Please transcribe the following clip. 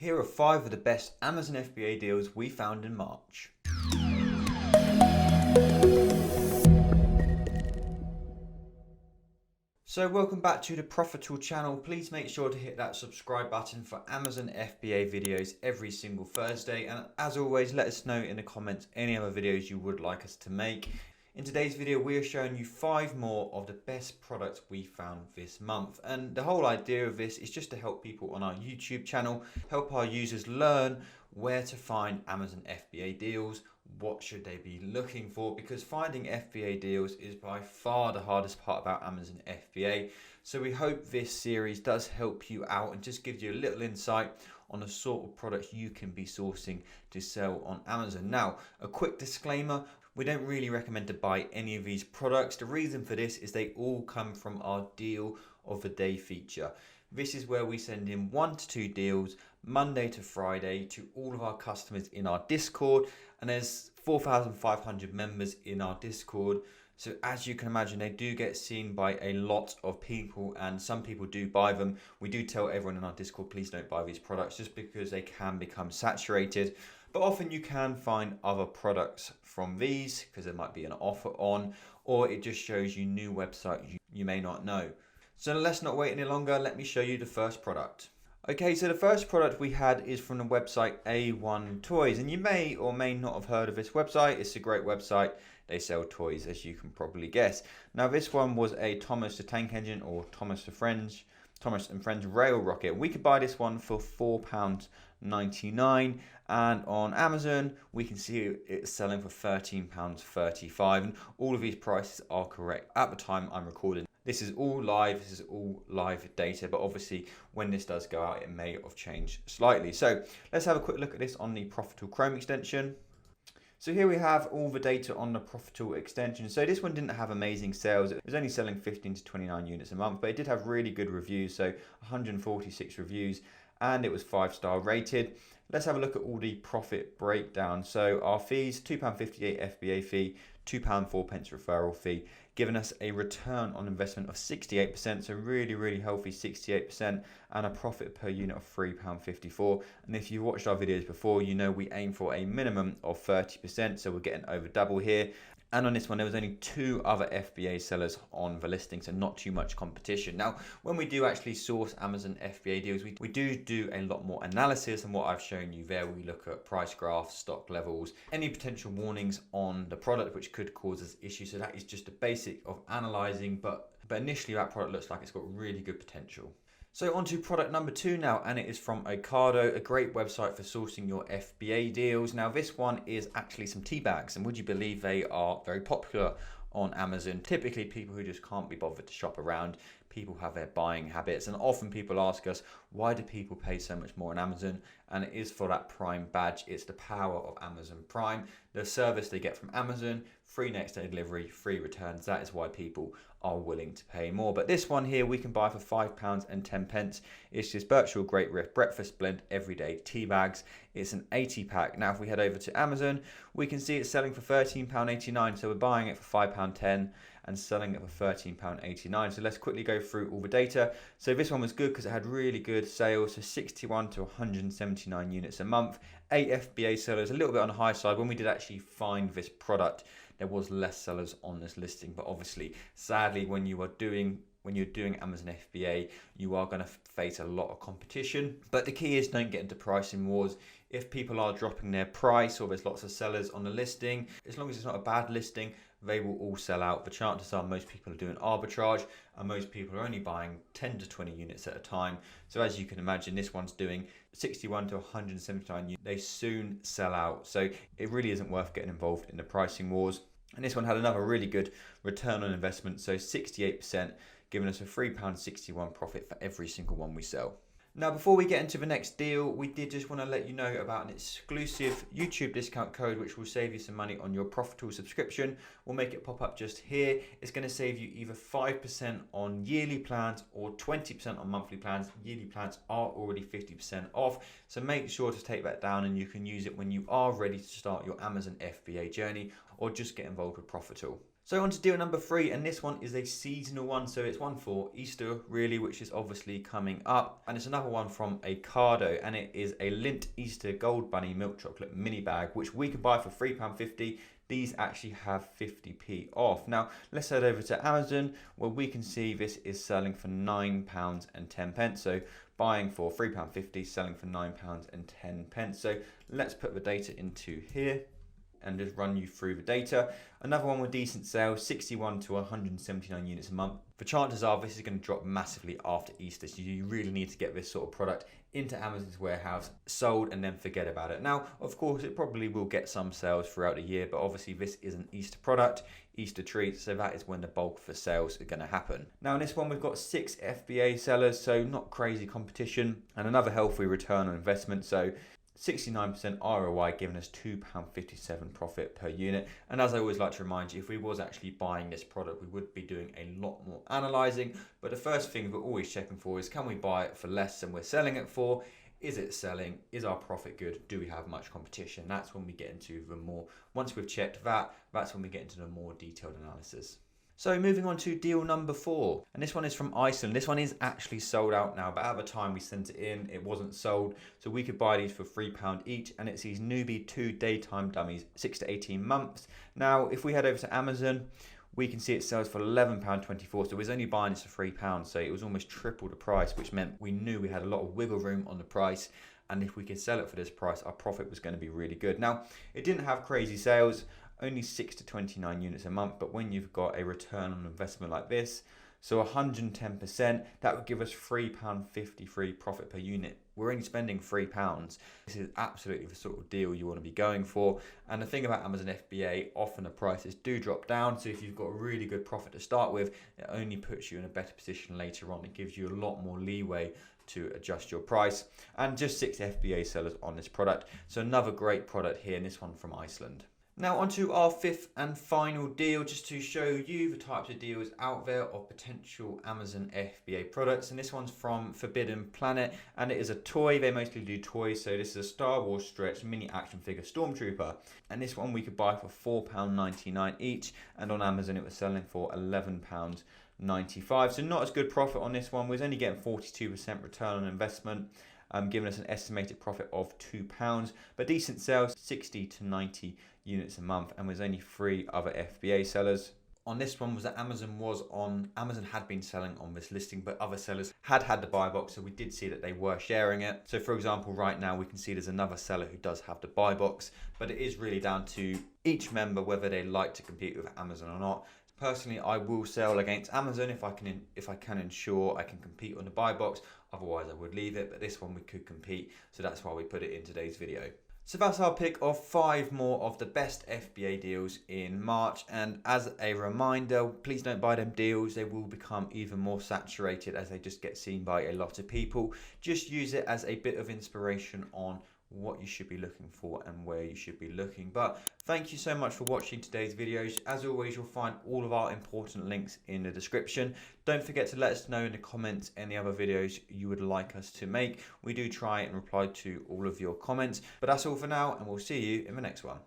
Here are 5 of the best Amazon FBA deals we found in March. So welcome back to the Profitl channel. Please make sure to hit that subscribe button for Amazon FBA videos every single Thursday. And as always, let us know in the comments any other videos you would like us to make. In today's video, we are showing you 5 more of the best products we found this month. And the whole idea of this is just to help people on our YouTube channel, help our users learn where to find Amazon FBA deals, what should they be looking for, because finding FBA deals is by far the hardest part about Amazon FBA. So we hope this series does help you out and just gives you a little insight on the sort of products you can be sourcing to sell on Amazon. Now, a quick disclaimer. We don't really recommend to buy any of these products. The reason for this is they all come from our deal of the day feature. This is where we send in 1 to 2 deals Monday to Friday to all of our customers in our Discord, and there's 4,500 members in our Discord. So as you can imagine, they do get seen by a lot of people, and some people do buy them. We do tell everyone in our Discord, please don't buy these products just because they can become saturated. But often you can find other products from these because there might be an offer on, or it just shows you new websites you may not know. So let's not wait any longer. Let me show you the first product. Okay, so the first product we had is from the website A1 Toys, and you may or may not have heard of this website. It's a great website. They sell toys, as you can probably guess. Now this one was a Thomas the Tank Engine, or Thomas and Friends rail rocket. We could buy this one for £4.99, and on Amazon we can see it's selling for £13.35, and all of these prices are correct at the time I'm recording. This is all live data, but obviously when this does go out it may have changed slightly. So let's have a quick look at this on the Profitl Chrome extension. So here we have all the data on the Profitl extension. So this one didn't have amazing sales. It was only selling 15 to 29 units a month, but it did have really good reviews. So 146 reviews, and it was 5-star rated. Let's have a look at all the profit breakdown. So our fees, £2.58 FBA fee, £2.04 referral fee, giving us a return on investment of 68%, so really healthy 68%, and a profit per unit of £3.54. And if you watched our videos before, you know we aim for a minimum of 30%, so we're getting over double here. And on this one, there was only 2 other FBA sellers on the listing, so not too much competition. Now, when we do actually source Amazon FBA deals, we do a lot more analysis than what I've shown you there. We look at price graphs, stock levels, any potential warnings on the product which could cause us issues. So that is just a basic of analyzing, but initially that product looks like it's got really good potential. So on to product number 2 now, and it is from Ocado, a great website for sourcing your FBA deals. Now this one is actually some tea bags, and would you believe they are very popular on Amazon? Typically people who just can't be bothered to shop around, people have their buying habits, and often people ask us, why do people pay so much more on Amazon? And it is for that Prime badge. It's the power of Amazon Prime, the service they get from Amazon, free next day delivery, free returns. That is why people are willing to pay more. But this one here we can buy for £5.10. It's just Birchall Great Riff Breakfast Blend Everyday Tea Bags. It's an 80 pack. Now if we head over to Amazon, we can see it's selling for £13.89. So we're buying it for £5.10 and selling it for £13.89. So let's quickly go through all the data. So this one was good because it had really good sales, so 61 to 179 units a month. 8 FBA sellers, a little bit on the high side. When we did actually find this product, there was less sellers on this listing, but obviously, sadly, when you're doing Amazon FBA, you are going to face a lot of competition. But the key is don't get into pricing wars. If people are dropping their price or there's lots of sellers on the listing, as long as it's not a bad listing, they will all sell out. The chances are most people are doing arbitrage, and most people are only buying 10 to 20 units at a time. So as you can imagine, this one's doing 61 to 179 units. They soon sell out. So it really isn't worth getting involved in the pricing wars. And this one had another really good return on investment, so 68%, giving us a £3.61 profit for every single one we sell. Now, before we get into the next deal, we did just want to let you know about an exclusive YouTube discount code which will save you some money on your Profitl subscription. We'll make it pop up just here. It's going to save you either 5% on yearly plans or 20% on monthly plans. Yearly plans are already 50% off, so make sure to take that down, and you can use it when you are ready to start your Amazon FBA journey or just get involved with Profitl. So on to deal number 3, and this one is a seasonal one, so it's one for Easter really, which is obviously coming up, and it's another one from Ocado, and it is a Lindt Easter Gold Bunny milk chocolate mini bag, which we can buy for £3.50. These actually have 50p off. Now let's head over to Amazon, where we can see this is selling for £9.10. So buying for £3.50, selling for £9.10. So let's put the data into here and just run you through the data. Another one with decent sales, 61 to 179 units a month. The chances are this is going to drop massively after Easter, so you really need to get this sort of product into Amazon's warehouse, sold, and then forget about it. Now, of course, it probably will get some sales throughout the year, but obviously this is an Easter product, Easter treat, so that is when the bulk for sales are going to happen. Now in this one, we've got 6 FBA sellers, so not crazy competition, and another healthy return on investment, so 69% ROI, giving us £2.57 profit per unit. And as I always like to remind you, if we was actually buying this product, we would be doing a lot more analysing. But the first thing we're always checking for is, can we buy it for less than we're selling it for? Is it selling? Is our profit good? Do we have much competition? That's when we get into the more, once we've checked that, that's when we get into the more detailed analysis. So moving on to deal number 4, and this one is from ASIN. This one is actually sold out now, but at the time we sent it in, it wasn't sold. So we could buy these for £3 each, and it's these Newbie 2 daytime dummies, 6 to 18 months. Now, if we head over to Amazon, we can see it sells for £11.24, so we was only buying this for £3, so it was almost triple the price, which meant we knew we had a lot of wiggle room on the price, and if we could sell it for this price, our profit was going to be really good. Now, it didn't have crazy sales, only 6 to 29 units a month, but when you've got a return on investment like this, so 110%, that would give us £3.53 profit per unit. We're only spending £3. This is absolutely the sort of deal you want to be going for. And the thing about Amazon FBA, often the prices do drop down. So if you've got a really good profit to start with, it only puts you in a better position later on. It gives you a lot more leeway to adjust your price. And just 6 FBA sellers on this product. So another great product here, and this one from Iceland. Now onto our 5th and final deal, just to show you the types of deals out there of potential Amazon FBA products. And this one's from Forbidden Planet, and it is a toy. They mostly do toys, so this is a Star Wars stretch mini action figure Stormtrooper. And this one we could buy for £4.99 each, and on Amazon it was selling for £11.95. So not as good profit on this one. We was only getting 42% return on investment, giving us an estimated profit of £2, but decent sales, 60 to 90 units a month, and there's only 3 other FBA sellers. On this one was that Amazon had been selling on this listing, but other sellers had the buy box, so we did see that they were sharing it. So for example, right now we can see there's another seller who does have the buy box, but it is really down to each member whether they like to compete with Amazon or not. Personally, I will sell against Amazon if I can ensure I can compete on the buy box. Otherwise, I would leave it, but this one we could compete, so that's why we put it in today's video. So that's our pick of 5 more of the best FBA deals in March. And as a reminder, please don't buy them deals. They will become even more saturated as they just get seen by a lot of people. Just use it as a bit of inspiration on what you should be looking for and where you should be looking. But thank you so much for watching today's videos. As always, you'll find all of our important links in the description. Don't forget to let us know in the comments any other videos you would like us to make. We do try and reply to all of your comments. But that's all for now, and we'll see you in the next one.